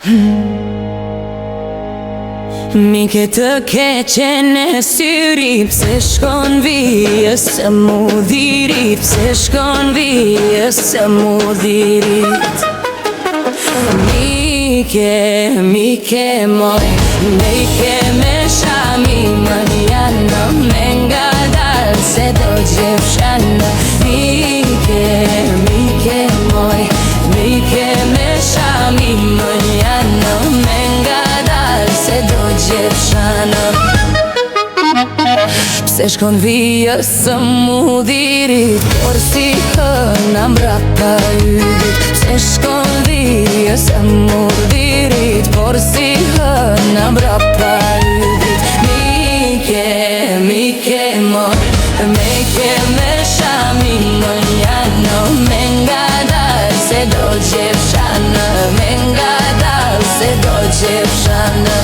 Mi ke të keqen e syri, pse shkon vije se mu dhiri, pse shkon vije se mu dhirit. Mike moj, mike me shami manjana, me nga dal se do gjefshana. Mike moj, mike me shami manjana, me nga dal se do gjefshana. Pse shkon vija së mu dhirit, por si hëna mbrapa ydit. Pse shkon vija së mu dhirit, por si hëna mbrapa ydit. Mike moj, mike me shami manjana, me nga dal se do gjefshana, me nga dal se do gjefshana.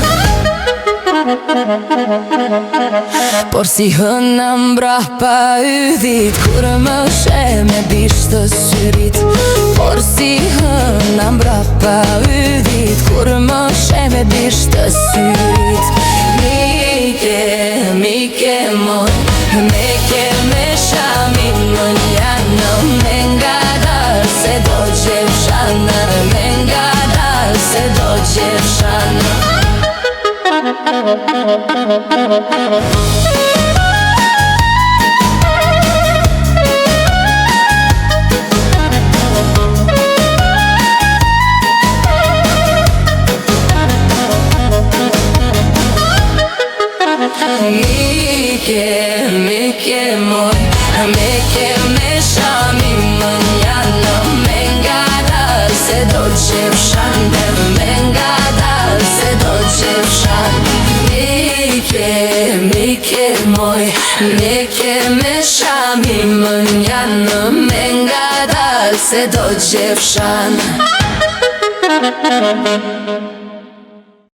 Por si hëna mbrapa ydit, kur më she me bisht të syrit. Por si hëna mbrapa ydit, kur më she me bisht të syrit. Mike moj, mike me shami manjana, me nga dal se do gjefshana, me nga dal se do gjefshana. Mike moj, mike me shami manjana, me nga dal se do gjefshana, me nga dal se do gjefshana. Mike moj, mike me shami manjana, me nga dal se do gjefshana.